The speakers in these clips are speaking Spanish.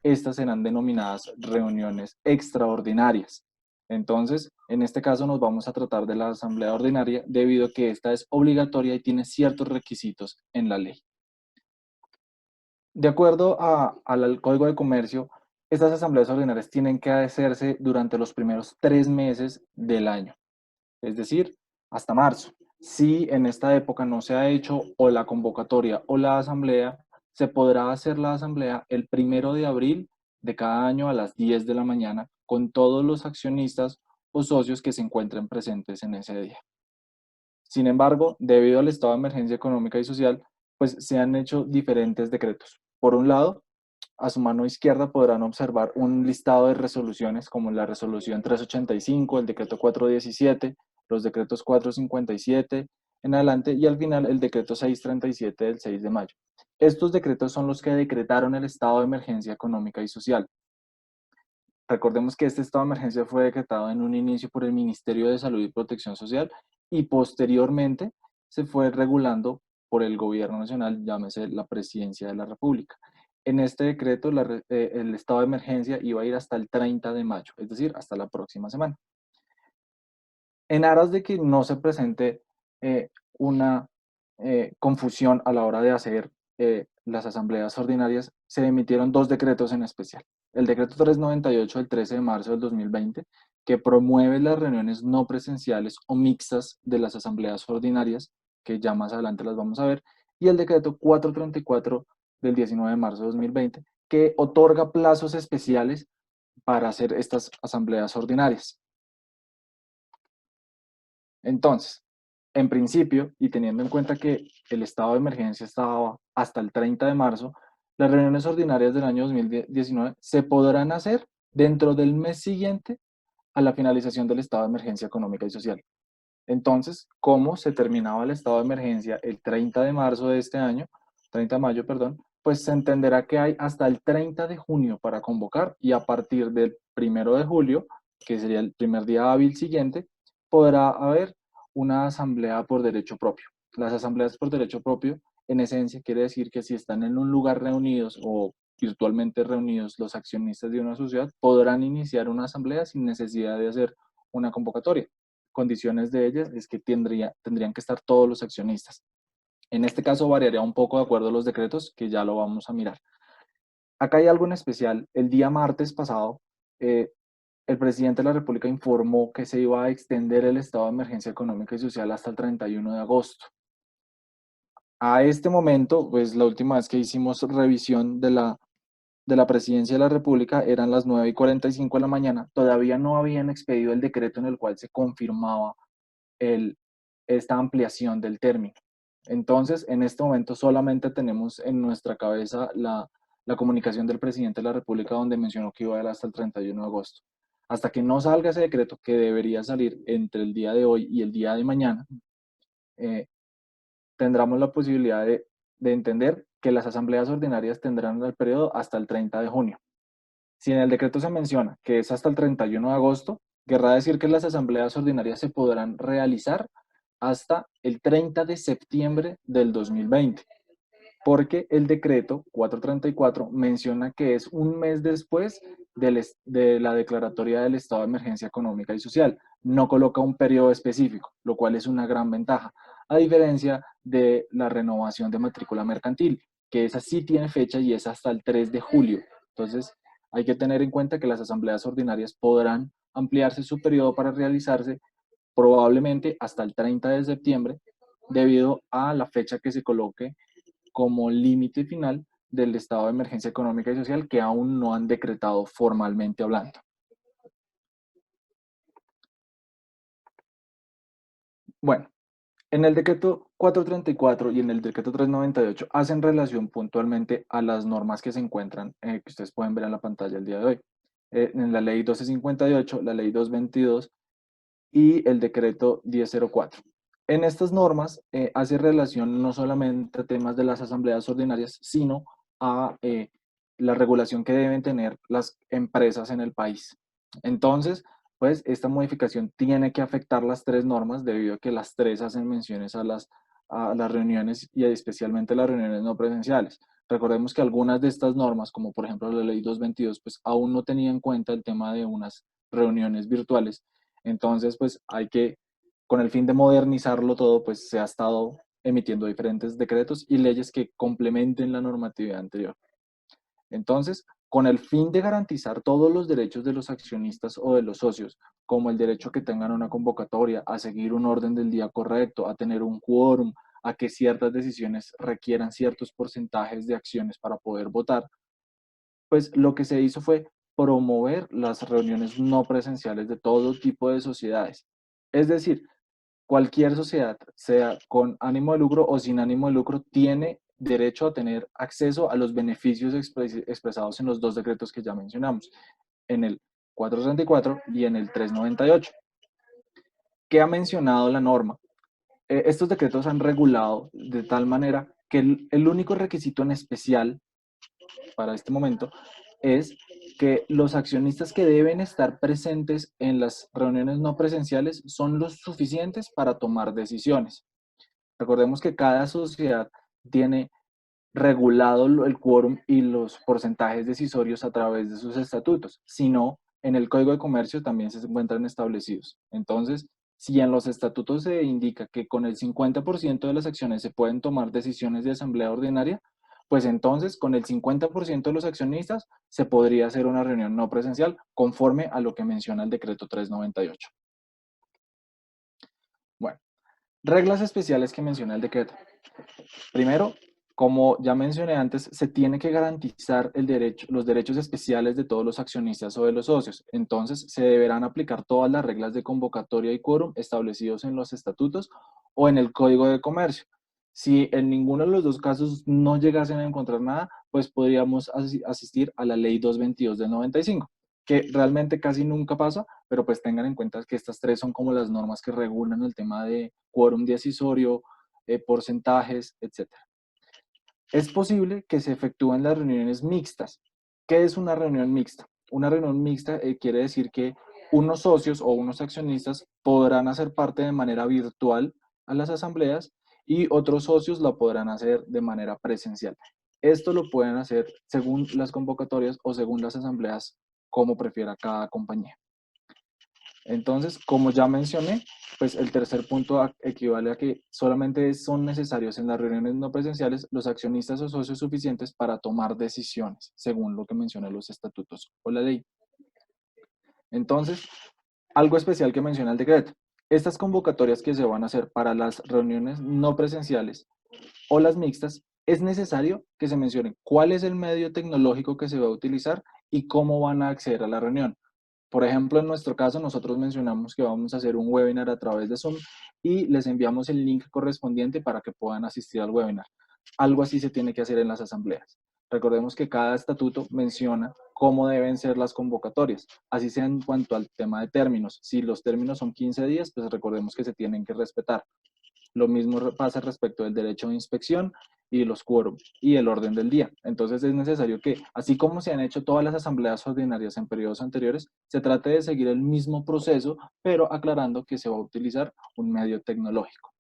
estas serán denominadas reuniones extraordinarias. Entonces, en este caso nos vamos a tratar de la asamblea ordinaria debido a que esta es obligatoria y tiene ciertos requisitos en la ley. De acuerdo al Código de Comercio, estas asambleas ordinarias tienen que hacerse durante los primeros 3 meses del año, es decir, hasta marzo. Si en esta época no se ha hecho o la convocatoria o la asamblea, se podrá hacer la asamblea el 1 de abril de cada año a las 10 de la mañana con todos los accionistas o socios que se encuentren presentes en ese día. Sin embargo, debido al estado de emergencia económica y social, pues se han hecho diferentes decretos. Por un lado, a su mano izquierda podrán observar un listado de resoluciones como la resolución 385, el decreto 417, los decretos 457 en adelante y al final el decreto 637 del 6 de mayo. Estos decretos son los que decretaron el estado de emergencia económica y social. Recordemos que este estado de emergencia fue decretado en un inicio por el Ministerio de Salud y Protección Social y posteriormente se fue regulando por el gobierno nacional, llámese la Presidencia de la República. En este decreto, el estado de emergencia iba a ir hasta el 30 de mayo, es decir, hasta la próxima semana. En aras de que no se presente una confusión a la hora de hacer las asambleas ordinarias, se emitieron dos decretos en especial. El decreto 398 del 13 de marzo del 2020, que promueve las reuniones no presenciales o mixtas de las asambleas ordinarias, que ya más adelante las vamos a ver, y el decreto 434 del 19 de marzo de 2020, que otorga plazos especiales para hacer estas asambleas ordinarias. Entonces, en principio, y teniendo en cuenta que el estado de emergencia estaba hasta el 30 de marzo, las reuniones ordinarias del año 2019 se podrán hacer dentro del mes siguiente a la finalización del estado de emergencia económica y social. Entonces, ¿cómo se terminaba el estado de emergencia el 30 de marzo de este año, 30 de mayo, perdón? Pues se entenderá que hay hasta el 30 de junio para convocar y a partir del 1 de julio, que sería el primer día hábil siguiente, podrá haber una asamblea por derecho propio. Las asambleas por derecho propio, en esencia, quiere decir que si están en un lugar reunidos o virtualmente reunidos los accionistas de una sociedad, podrán iniciar una asamblea sin necesidad de hacer una convocatoria. Condiciones de ellas es que tendrían que estar todos los accionistas. En este caso variaría un poco de acuerdo a los decretos, que ya lo vamos a mirar. Acá hay algo en especial. El día martes pasado, eh, el presidente de la República informó que se iba a extender el estado de emergencia económica y social hasta el 31 de agosto. A este momento, pues la última vez que hicimos revisión de la Presidencia de la República eran las 9:45 de la mañana. Todavía no habían expedido el decreto en el cual se confirmaba el, esta ampliación del término. Entonces, en este momento solamente tenemos en nuestra cabeza la comunicación del presidente de la República donde mencionó que iba a ir hasta el 31 de agosto. Hasta que no salga ese decreto, que debería salir entre el día de hoy y el día de mañana, eh, tendremos la posibilidad de entender que las asambleas ordinarias tendrán el periodo hasta el 30 de junio. Si en el decreto se menciona que es hasta el 31 de agosto, querrá decir que las asambleas ordinarias se podrán realizar hasta el 30 de septiembre del 2020, porque el decreto 434 menciona que es un mes después de la declaratoria del estado de emergencia económica y social. No coloca un periodo específico, lo cual es una gran ventaja, a diferencia de la renovación de matrícula mercantil, que esa sí tiene fecha y es hasta el 3 de julio. Entonces, hay que tener en cuenta que las asambleas ordinarias podrán ampliarse su periodo para realizarse probablemente hasta el 30 de septiembre, debido a la fecha que se coloque como límite final del estado de emergencia económica y social que aún no han decretado formalmente hablando. Bueno, en el decreto 434 y en el decreto 398 hacen relación puntualmente a las normas que se encuentran, que ustedes pueden ver en la pantalla el día de hoy. En la ley 1258, la ley 222 y el decreto 1004. En estas normas hace relación no solamente a temas de las asambleas ordinarias, sino a la regulación que deben tener las empresas en el país. Entonces, pues esta modificación tiene que afectar las tres normas debido a que las tres hacen menciones a las reuniones y especialmente las reuniones no presenciales. Recordemos que algunas de estas normas, como por ejemplo la ley 222, pues aún no tenía en cuenta el tema de unas reuniones virtuales. Entonces, pues hay que, con el fin de modernizarlo todo, pues se ha estado emitiendo diferentes decretos y leyes que complementen la normatividad anterior. Entonces, con el fin de garantizar todos los derechos de los accionistas o de los socios, como el derecho a que tengan una convocatoria, a seguir un orden del día correcto, a tener un quórum, a que ciertas decisiones requieran ciertos porcentajes de acciones para poder votar, pues lo que se hizo fue promover las reuniones no presenciales de todo tipo de sociedades. Es decir, cualquier sociedad, sea con ánimo de lucro o sin ánimo de lucro, tiene derecho a tener acceso a los beneficios expresados en los dos decretos que ya mencionamos, en el 434 y en el 398. ¿Qué ha mencionado la norma? Estos decretos han regulado de tal manera que el único requisito en especial para este momento es que los accionistas que deben estar presentes en las reuniones no presenciales son los suficientes para tomar decisiones. Recordemos que cada sociedad tiene regulado el quórum y los porcentajes decisorios a través de sus estatutos, sino en el Código de Comercio también se encuentran establecidos. Entonces, si en los estatutos se indica que con el 50% de las acciones se pueden tomar decisiones de asamblea ordinaria, pues entonces con el 50% de los accionistas se podría hacer una reunión no presencial conforme a lo que menciona el decreto 398. Bueno, reglas especiales que menciona el decreto. Primero, como ya mencioné antes, se tiene que garantizar los derechos especiales de todos los accionistas o de los socios. Entonces, se deberán aplicar todas las reglas de convocatoria y quórum establecidos en los estatutos o en el Código de Comercio. Si en ninguno de los dos casos no llegasen a encontrar nada, pues podríamos asistir a la Ley 222 del 95, que realmente casi nunca pasa, pero pues tengan en cuenta que estas tres son como las normas que regulan el tema de quórum decisorio, porcentajes, etcétera. Es posible que se efectúen las reuniones mixtas. ¿Qué es una reunión mixta? Una reunión mixta quiere decir que unos socios o unos accionistas podrán hacer parte de manera virtual a las asambleas y otros socios la podrán hacer de manera presencial. Esto lo pueden hacer según las convocatorias o según las asambleas, como prefiera cada compañía. Entonces, como ya mencioné, pues el tercer punto equivale a que solamente son necesarios en las reuniones no presenciales los accionistas o socios suficientes para tomar decisiones, según lo que mencionan los estatutos o la ley. Entonces, algo especial que menciona el decreto. Estas convocatorias que se van a hacer para las reuniones no presenciales o las mixtas, es necesario que se mencione cuál es el medio tecnológico que se va a utilizar y cómo van a acceder a la reunión. Por ejemplo, en nuestro caso, nosotros mencionamos que vamos a hacer un webinar a través de Zoom y les enviamos el link correspondiente para que puedan asistir al webinar. Algo así se tiene que hacer en las asambleas. Recordemos que cada estatuto menciona cómo deben ser las convocatorias, así sea en cuanto al tema de términos. Si los términos son 15 días, pues recordemos que se tienen que respetar. Lo mismo pasa respecto del derecho de inspección y los quórum y el orden del día. Entonces es necesario que, así como se han hecho todas las asambleas ordinarias en periodos anteriores, se trate de seguir el mismo proceso, pero aclarando que se va a utilizar un medio tecnológico.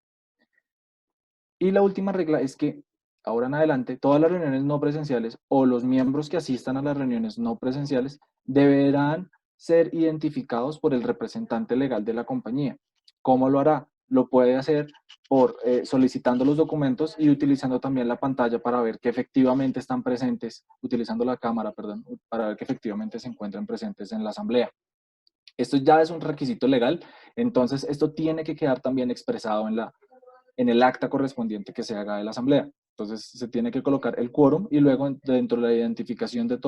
Y la última regla es que ahora en adelante todas las reuniones no presenciales o los miembros que asistan a las reuniones no presenciales deberán ser identificados por el representante legal de la compañía. ¿Cómo lo hará? Lo puede hacer por solicitando los documentos y utilizando también la pantalla para ver que efectivamente están presentes, utilizando la cámara, perdón, para ver que efectivamente se encuentran presentes en la asamblea. Esto ya es un requisito legal, entonces esto tiene que quedar también expresado en el acta correspondiente que se haga de la asamblea. Entonces se tiene que colocar el quórum y luego dentro de la identificación de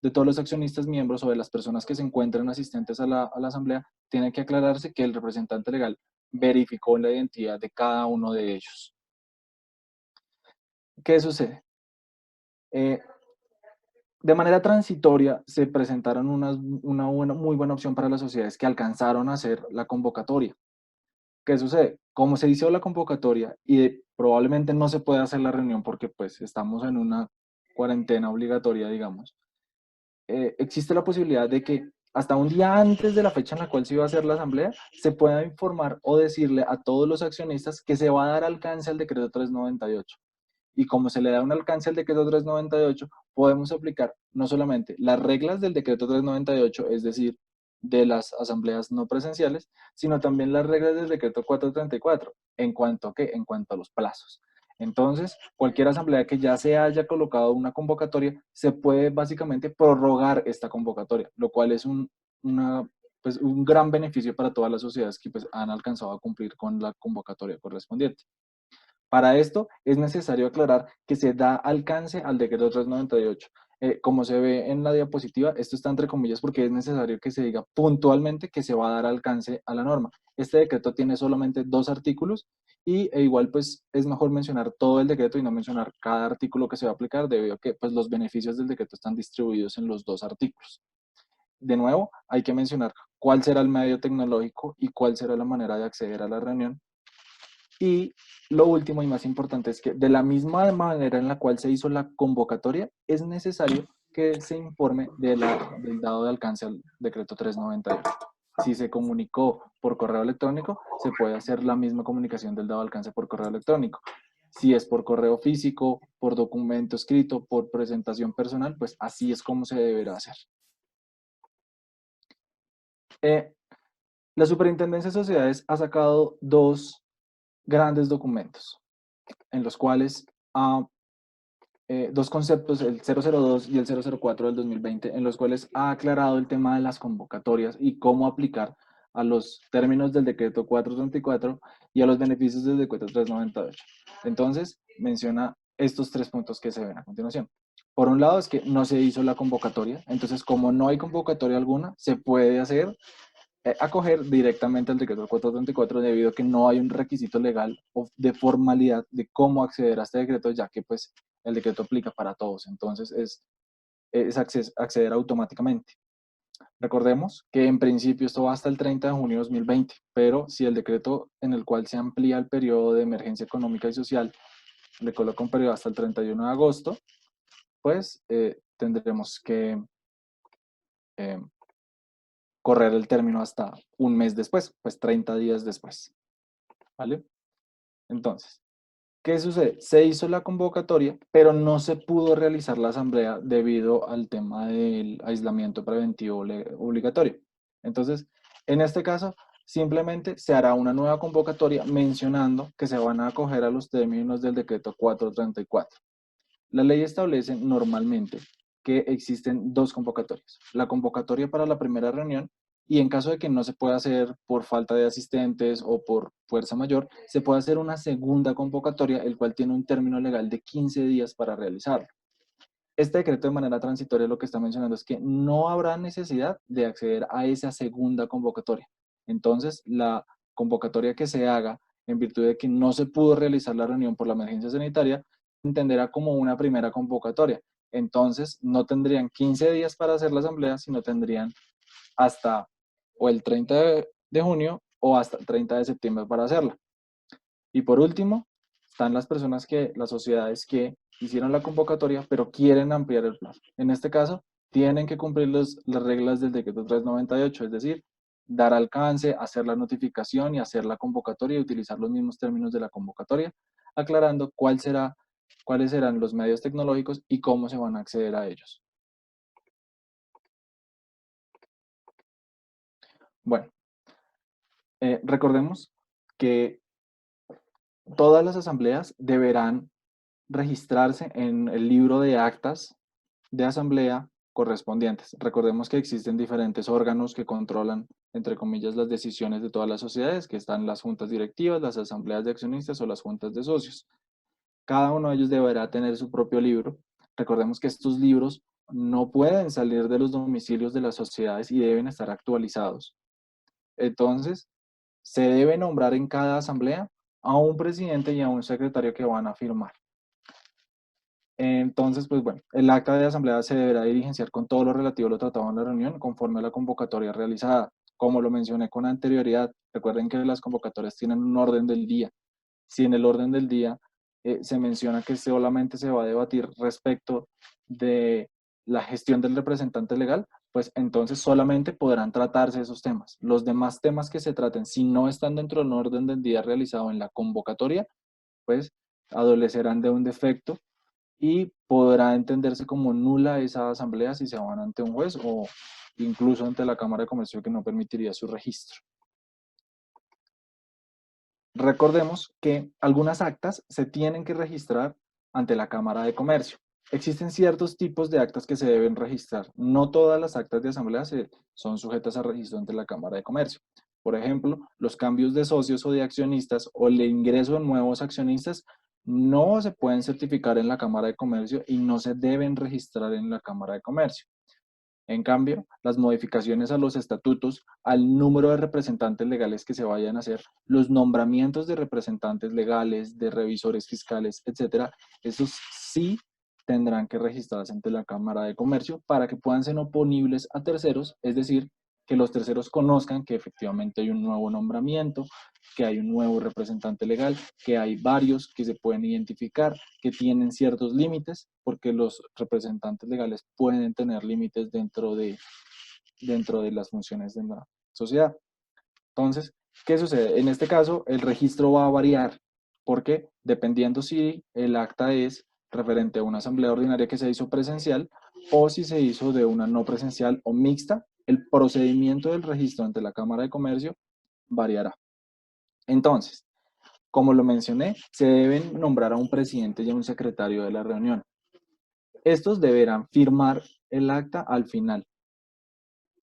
de todos los accionistas miembros o de las personas que se encuentran asistentes a a la asamblea, tiene que aclararse que el representante legal verificó la identidad de cada uno de ellos. ¿Qué sucede? Eh, de manera transitoria se presentaron muy buena opción para las sociedades que alcanzaron a hacer la convocatoria. ¿Qué sucede? Como se hizo la convocatoria y probablemente no se puede hacer la reunión porque pues estamos en una cuarentena obligatoria, digamos, existe la posibilidad de que hasta un día antes de la fecha en la cual se iba a hacer la asamblea, se pueda informar o decirle a todos los accionistas que se va a dar alcance al decreto 398. Y como se le da un alcance al decreto 398, podemos aplicar no solamente las reglas del decreto 398, es decir, de las asambleas no presenciales, sino también las reglas del decreto 434, ¿en cuanto a qué? En cuanto a los plazos. Entonces, cualquier asamblea que ya se haya colocado una convocatoria, se puede básicamente prorrogar esta convocatoria, lo cual es pues, un gran beneficio para todas las sociedades que pues, han alcanzado a cumplir con la convocatoria correspondiente. Para esto es necesario aclarar que se da alcance al decreto 398. Como se ve en la diapositiva, esto está entre comillas porque es necesario que se diga puntualmente que se va a dar alcance a la norma. Este decreto tiene solamente 2 artículos e igual pues es mejor mencionar todo el decreto y no mencionar cada artículo que se va a aplicar debido a que pues los beneficios del decreto están distribuidos en los 2 artículos. De nuevo, hay que mencionar cuál será el medio tecnológico y cuál será la manera de acceder a la reunión. Y lo último y más importante es que de la misma manera en la cual se hizo la convocatoria, es necesario que se informe del dado de alcance al decreto 398. Si se comunicó por correo electrónico, se puede hacer la misma comunicación del dado de alcance por correo electrónico. Si es por correo físico, por documento escrito, por presentación personal, pues así es como se deberá hacer. La Superintendencia de Sociedades ha sacado 2 grandes documentos en los cuales 2 conceptos, el 002 y el 004 del 2020, en los cuales ha aclarado el tema de las convocatorias y cómo aplicar a los términos del decreto 434 y a los beneficios del decreto 398. Entonces, menciona estos 3 puntos que se ven a continuación. Por un lado es que no se hizo la convocatoria, entonces como no hay convocatoria alguna, se puede acoger directamente al decreto 434 debido a que no hay un requisito legal o de formalidad de cómo acceder a este decreto, ya que pues el decreto aplica para todos, entonces es acceder automáticamente. Recordemos que en principio esto va hasta el 30 de junio de 2020, pero si el decreto en el cual se amplía el periodo de emergencia económica y social le coloca un periodo hasta el 31 de agosto, pues tendremos que eh, correr el término hasta un mes después, pues 30 días después, ¿vale? Entonces, ¿qué sucede? Se hizo la convocatoria, pero no se pudo realizar la asamblea debido al tema del aislamiento preventivo obligatorio. Entonces, en este caso, simplemente se hará una nueva convocatoria mencionando que se van a acoger a los términos del decreto 434. La ley establece normalmente que existen 2 convocatorias. La convocatoria para la primera reunión y en caso de que no se pueda hacer por falta de asistentes o por fuerza mayor, se puede hacer una segunda convocatoria, el cual tiene un término legal de 15 días para realizarlo. Este decreto de manera transitoria lo que está mencionando es que no habrá necesidad de acceder a esa segunda convocatoria. Entonces, la convocatoria que se haga en virtud de que no se pudo realizar la reunión por la emergencia sanitaria, se entenderá como una primera convocatoria. Entonces, no tendrían 15 días para hacer la asamblea, sino tendrían hasta o el 30 de junio o hasta el 30 de septiembre para hacerla. Y por último, están las sociedades que hicieron la convocatoria, pero quieren ampliar el plazo. En este caso, tienen que cumplir las reglas del decreto 398, es decir, dar alcance, hacer la notificación y hacer la convocatoria y utilizar los mismos términos de la convocatoria, aclarando cuáles serán los medios tecnológicos y cómo se van a acceder a ellos. Bueno, recordemos que todas las asambleas deberán registrarse en el libro de actas de asamblea correspondientes. Recordemos que existen diferentes órganos que controlan, entre comillas, las decisiones de todas las sociedades, que están las juntas directivas, las asambleas de accionistas o las juntas de socios. Cada uno de ellos deberá tener su propio libro. Recordemos que estos libros no pueden salir de los domicilios de las sociedades y deben estar actualizados. Entonces, se debe nombrar en cada asamblea a un presidente y a un secretario que van a firmar. Entonces, pues bueno, el acta de asamblea se deberá diligenciar con todo lo relativo a lo tratado en la reunión conforme a la convocatoria realizada. Como lo mencioné con anterioridad, recuerden que las convocatorias tienen un orden del día. Si en el orden del día se menciona que solamente se va a debatir respecto de la gestión del representante legal, pues entonces solamente podrán tratarse esos temas. Los demás temas que se traten, si no están dentro del orden del día realizado en la convocatoria, pues adolecerán de un defecto y podrá entenderse como nula esa asamblea si se van ante un juez o incluso ante la Cámara de Comercio, que no permitiría su registro. Recordemos que algunas actas se tienen que registrar ante la Cámara de Comercio. Existen ciertos tipos de actas que se deben registrar. No todas las actas de asamblea son sujetas a registro ante la Cámara de Comercio. Por ejemplo, los cambios de socios o de accionistas o el ingreso de nuevos accionistas no se pueden certificar en la Cámara de Comercio y no se deben registrar en la Cámara de Comercio. En cambio, las modificaciones a los estatutos, al número de representantes legales que se vayan a hacer, los nombramientos de representantes legales, de revisores fiscales, etcétera, esos sí tendrán que registrarse ante la Cámara de Comercio para que puedan ser oponibles a terceros, es decir, que los terceros conozcan que efectivamente hay un nuevo nombramiento, que hay un nuevo representante legal, que hay varios que se pueden identificar, que tienen ciertos límites, porque los representantes legales pueden tener límites dentro de las funciones de la sociedad. Entonces, ¿qué sucede? En este caso, el registro va a variar, porque dependiendo si el acta es referente a una asamblea ordinaria que se hizo presencial o si se hizo de una no presencial o mixta, el procedimiento del registro ante la Cámara de Comercio variará. Entonces, como lo mencioné, se deben nombrar a un presidente y a un secretario de la reunión. Estos deberán firmar el acta al final.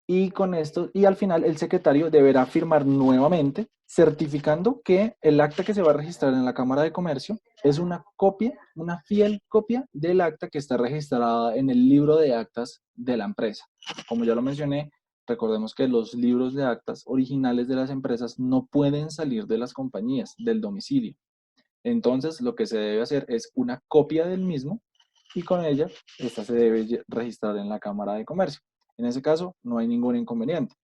Y con esto, y al final el secretario deberá firmar nuevamente, certificando que el acta que se va a registrar en la Cámara de Comercio es una copia, una fiel copia del acta que está registrada en el libro de actas de la empresa. Como ya lo mencioné, recordemos que los libros de actas originales de las empresas no pueden salir de las compañías, del domicilio. Entonces, lo que se debe hacer es una copia del mismo y con ella, esta se debe registrar en la Cámara de Comercio. En ese caso, no hay ningún inconveniente.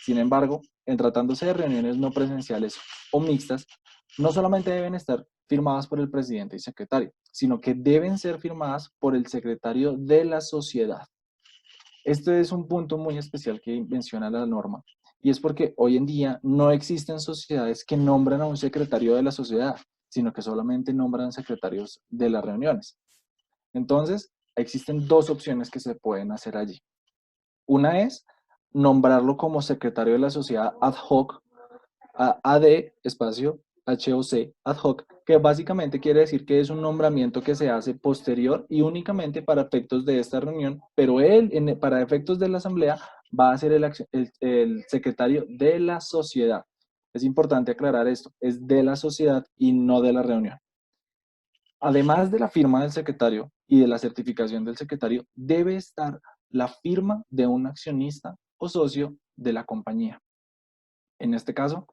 Sin embargo, en tratándose de reuniones no presenciales o mixtas, no solamente deben estar firmadas por el presidente y secretario, sino que deben ser firmadas por el secretario de la sociedad. Este es un punto muy especial que menciona la norma, y es porque hoy en día no existen sociedades que nombran a un secretario de la sociedad, sino que solamente nombran secretarios de las reuniones. Entonces, existen dos opciones que se pueden hacer allí. Una es nombrarlo como secretario de la sociedad ad hoc, AD espacio HOC ad hoc, que básicamente quiere decir que es un nombramiento que se hace posterior y únicamente para efectos de esta reunión, pero él, para efectos de la asamblea, va a ser el secretario de la sociedad. Es importante aclarar esto, es de la sociedad y no de la reunión. Además de la firma del secretario y de la certificación del secretario, debe estar la firma de un accionista o socio de la compañía. En este caso,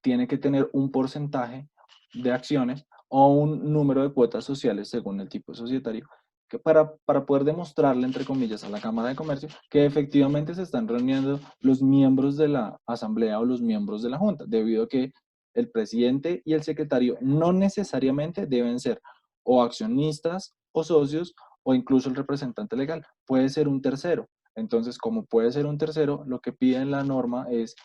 tiene que tener un porcentaje de acciones o un número de cuotas sociales según el tipo societario, que para poder demostrarle, entre comillas, a la Cámara de Comercio que efectivamente se están reuniendo los miembros de la asamblea o los miembros de la junta, debido a que el presidente y el secretario no necesariamente deben ser o accionistas o socios o incluso el representante legal, puede ser un tercero. Entonces, como puede ser un tercero, lo que pide la norma es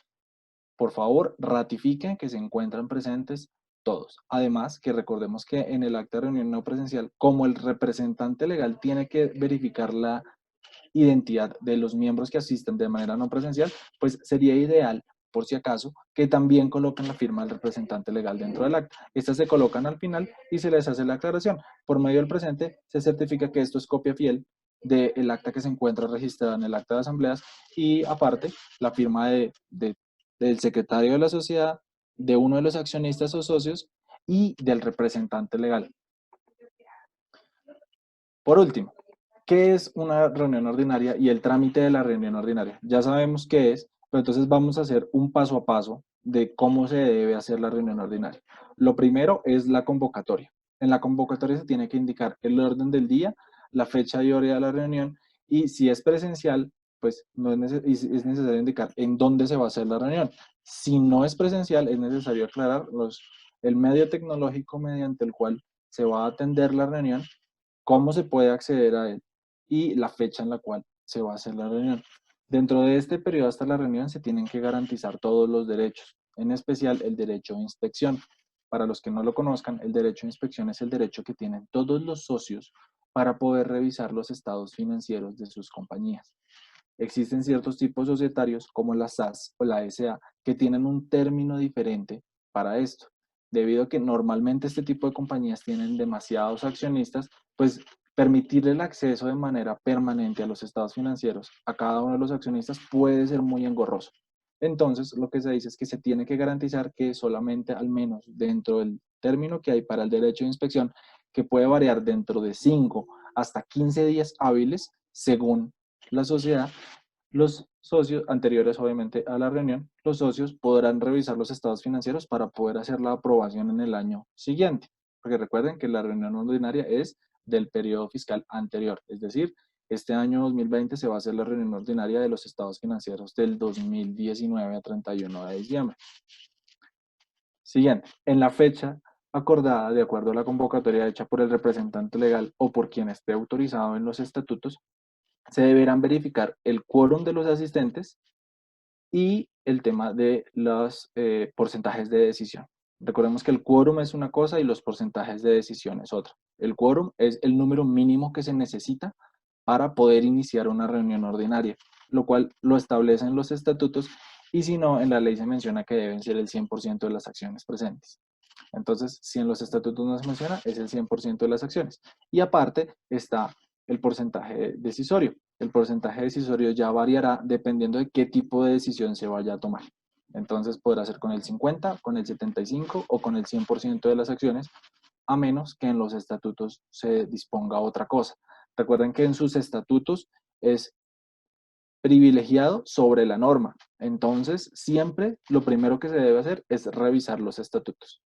por favor, ratifiquen que se encuentran presentes todos. Además, que recordemos que en el acta de reunión no presencial, como el representante legal tiene que verificar la identidad de los miembros que asisten de manera no presencial, pues sería ideal, por si acaso, que también coloquen la firma del representante legal dentro del acta. Estas se colocan al final y se les hace la aclaración. Por medio del presente, se certifica que esto es copia fiel del acta que se encuentra registrada en el acta de asambleas y aparte la firma del secretario de la sociedad, de uno de los accionistas o socios y del representante legal. Por último, ¿qué es una reunión ordinaria y el trámite de la reunión ordinaria? Ya sabemos qué es, pero entonces vamos a hacer un paso a paso de cómo se debe hacer la reunión ordinaria. Lo primero es la convocatoria. En la convocatoria se tiene que indicar el orden del día, la fecha y hora de la reunión y si es presencial, pues no es necesario indicar en dónde se va a hacer la reunión. Si no es presencial, es necesario aclarar el medio tecnológico mediante el cual se va a atender la reunión, cómo se puede acceder a él y la fecha en la cual se va a hacer la reunión. Dentro de este periodo hasta la reunión se tienen que garantizar todos los derechos, en especial el derecho de inspección. Para los que no lo conozcan, el derecho de inspección es el derecho que tienen todos los socios para poder revisar los estados financieros de sus compañías. Existen ciertos tipos societarios como la SAS o la SA que tienen un término diferente para esto. Debido a que normalmente este tipo de compañías tienen demasiados accionistas, pues permitirle el acceso de manera permanente a los estados financieros a cada uno de los accionistas puede ser muy engorroso. Entonces, lo que se dice es que se tiene que garantizar que solamente, al menos dentro del término que hay para el derecho de inspección, que puede variar dentro de 5 hasta 15 días hábiles según la sociedad, los socios, anteriores obviamente a la reunión, los socios podrán revisar los estados financieros para poder hacer la aprobación en el año siguiente. Porque recuerden que la reunión ordinaria es del periodo fiscal anterior, es decir, este año 2020 se va a hacer la reunión ordinaria de los estados financieros del 2019 a 31 de diciembre. Siguiente, en la fecha acordada, de acuerdo a la convocatoria hecha por el representante legal o por quien esté autorizado en los estatutos, se deberán verificar el quórum de los asistentes y el tema de los porcentajes de decisión. Recordemos que el quórum es una cosa y los porcentajes de decisión es otra. El quórum es el número mínimo que se necesita para poder iniciar una reunión ordinaria, lo cual lo establecen los estatutos y si no, en la ley se menciona que deben ser el 100% de las acciones presentes. Entonces, si en los estatutos no se menciona, es el 100% de las acciones. Y aparte está el porcentaje decisorio. El porcentaje decisorio ya variará dependiendo de qué tipo de decisión se vaya a tomar. Entonces podrá ser con el 50, con el 75 o con el 100% de las acciones, a menos que en los estatutos se disponga otra cosa. Recuerden que en sus estatutos es privilegiado sobre la norma. Entonces, siempre lo primero que se debe hacer es revisar los estatutos.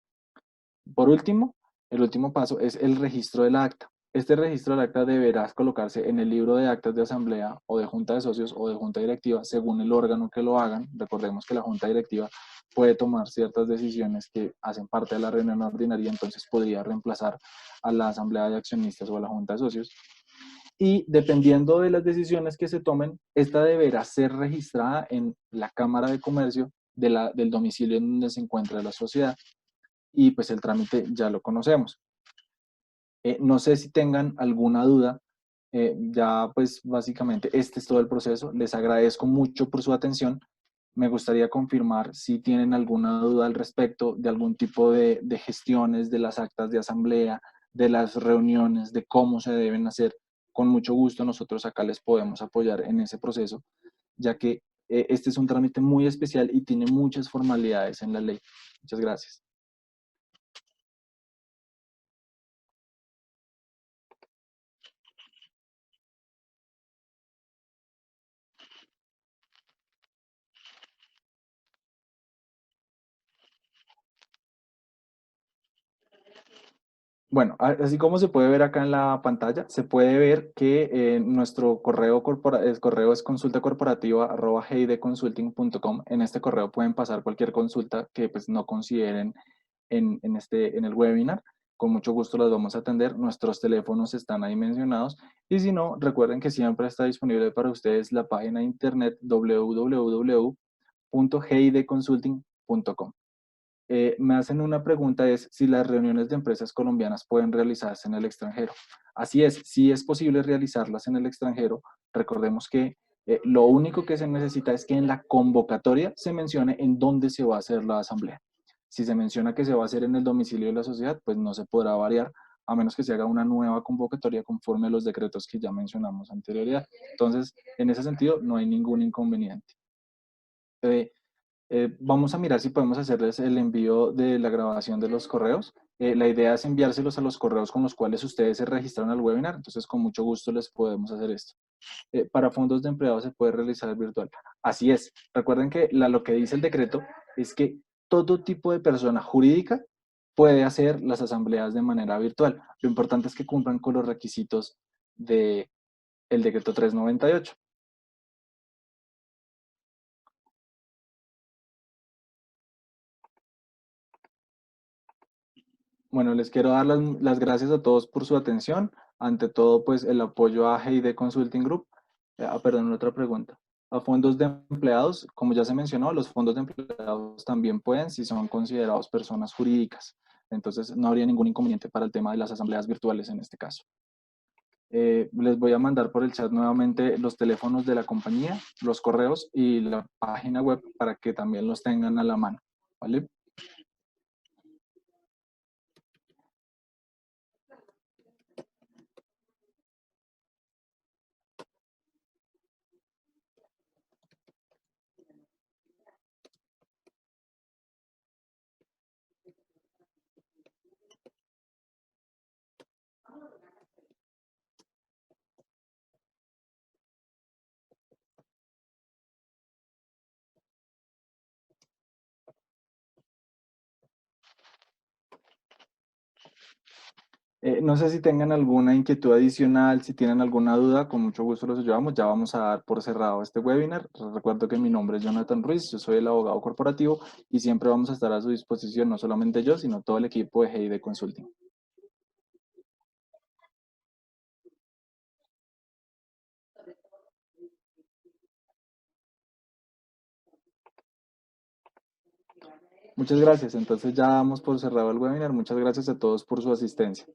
Por último, el último paso es el registro del acta. Este registro del acta deberá colocarse en el libro de actas de asamblea o de junta de socios o de junta directiva según el órgano que lo hagan. Recordemos que la junta directiva puede tomar ciertas decisiones que hacen parte de la reunión ordinaria, entonces podría reemplazar a la asamblea de accionistas o a la junta de socios. Y dependiendo de las decisiones que se tomen, esta deberá ser registrada en la Cámara de Comercio del domicilio en donde se encuentra la sociedad y pues el trámite ya lo conocemos. No sé si tengan alguna duda, ya pues básicamente este es todo el proceso. Les agradezco mucho por su atención. Me gustaría confirmar si tienen alguna duda al respecto de algún tipo de gestiones, de las actas de asamblea, de las reuniones, de cómo se deben hacer. Con mucho gusto nosotros acá les podemos apoyar en ese proceso, ya que este es un trámite muy especial y tiene muchas formalidades en la ley. Muchas gracias. Bueno, así como se puede ver acá en la pantalla, se puede ver que nuestro el correo es consultacorporativa@heideconsulting.com. En este correo pueden pasar cualquier consulta que pues, no consideren en el webinar. Con mucho gusto las vamos a atender. Nuestros teléfonos están ahí mencionados. Y si no, recuerden que siempre está disponible para ustedes la página de internet www.heideconsulting.com. Me hacen una pregunta, es si las reuniones de empresas colombianas pueden realizarse en el extranjero. Así es, sí es posible realizarlas en el extranjero. Recordemos que lo único que se necesita es que en la convocatoria se mencione en dónde se va a hacer la asamblea. Si se menciona que se va a hacer en el domicilio de la sociedad, pues no se podrá variar a menos que se haga una nueva convocatoria conforme a los decretos que ya mencionamos anterioridad. Entonces, en ese sentido, no hay ningún inconveniente. Eh, Vamos a mirar si podemos hacerles el envío de la grabación de los correos. La idea es enviárselos a los correos con los cuales ustedes se registraron al webinar, entonces con mucho gusto les podemos hacer esto. Para fondos de empleados se puede realizar virtual. Así es. Recuerden que lo que dice el decreto es que todo tipo de persona jurídica puede hacer las asambleas de manera virtual. Lo importante es que cumplan con los requisitos del decreto 398. Bueno, les quiero dar las gracias a todos por su atención. ante todo, pues el apoyo a G&D Consulting Group. Perdón, otra pregunta. A fondos de empleados, como ya se mencionó, los fondos de empleados también pueden si son considerados personas jurídicas. Entonces, no habría ningún inconveniente para el tema de las asambleas virtuales en este caso. Les voy a mandar por el chat nuevamente los teléfonos de la compañía, los correos y la página web para que también los tengan a la mano, ¿vale? No sé si tengan alguna inquietud adicional, si tienen alguna duda, con mucho gusto los ayudamos. Ya vamos a dar por cerrado este webinar. Recuerdo que mi nombre es Jonathan Ruiz, yo soy el abogado corporativo y siempre vamos a estar a su disposición, no solamente yo, sino todo el equipo de G&D Consulting. Muchas gracias. Entonces ya damos por cerrado el webinar. Muchas gracias a todos por su asistencia.